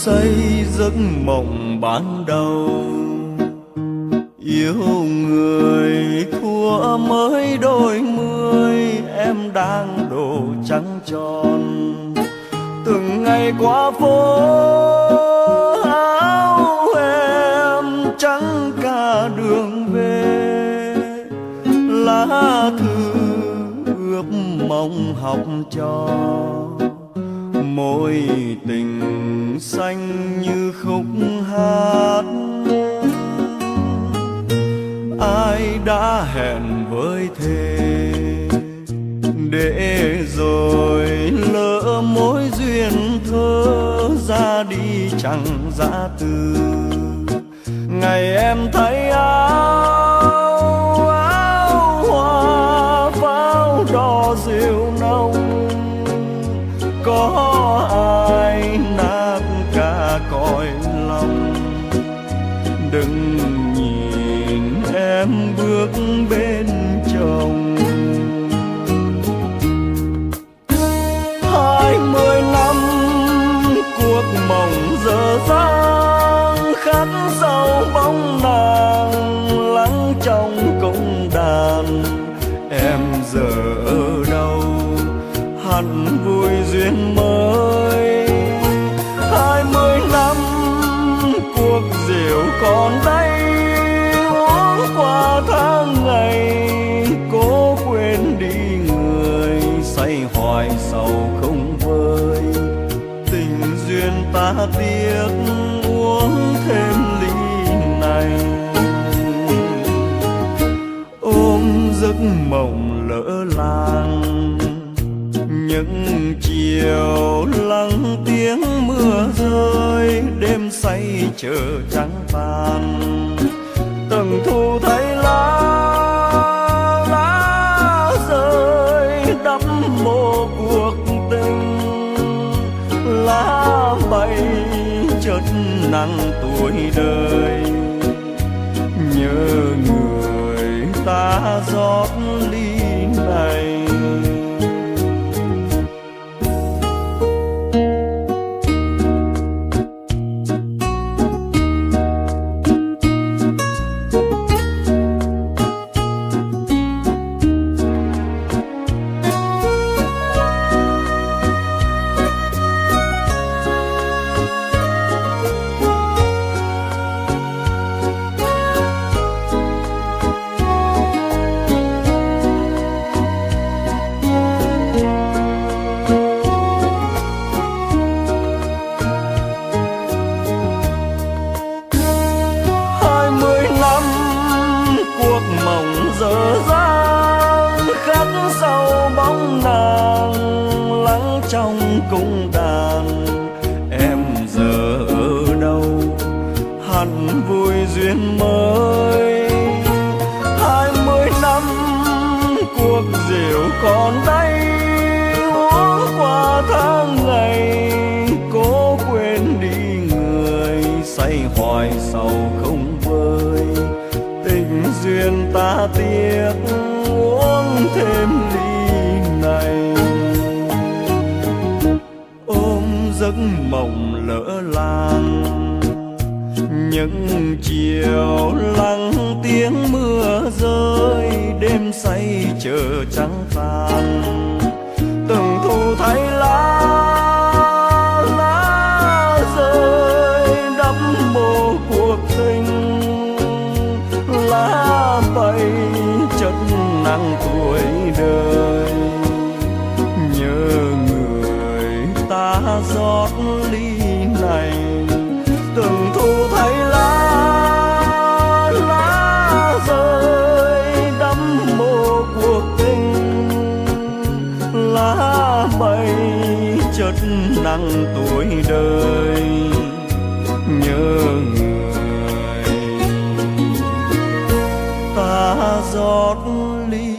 say giấc mộng ban đầu. Yêu người thua mới đôi mươi, em đang đổ trắng tròn. Từng ngày qua phố áo em trắng cả đường về. Lá thư ướp mong học trò, mối tình xanh như khúc hát. Ai đã hẹn với thề, để rồi lỡ mối duyên thơ ra đi chẳng dã từ. Ngày em thấy áo hoa pháo đỏ rượu nồng, có ai nát cả cõi lòng. Đừng nhìn em bước bên chồng. 20 năm cuộc mộng dở dang, khát sau bóng nàng lắng trong cung đàn. Em giờ ở đâu hẳn vui duyên mới. 20 năm cuộc rượu còn đây, uống qua tháng ngày cố quên đi người. Say hoài sầu không vơi, tình duyên ta tiếc uống thêm ly này. Ôm giấc mộng lỡ làng, những chiều lắng tiếng mưa rơi. Đêm say chờ trắng tan, từng thu thấy lá rơi đắp mồ cuộc tình. Lá bay chợt nặng tuổi đời, nhớ người ta rót ly này. Dở dang khát sau bóng nàng lắng trong cung đàn. Em giờ ở đâu hẳn vui duyên mới. 20 năm cuộc rượu còn đây, uống qua tháng ngày cố quên đi người. Say hoài sầu không vơi, tình duyên ta tiếc uống thêm ly này. Ôm giấc mộng lỡ làng, những chiều lắng tiếng mưa rơi. Đêm say chờ trắng tan, từng thu thấy lá rơi đắp mồ cuộc tình. Lá bay chất nặng tuổi đời, nhớ người ta rót ly này. Từng thu thấy lá rơi đắm mồ cuộc tình. Lá bay chất nặng tuổi đời, nhớ người ta rót ly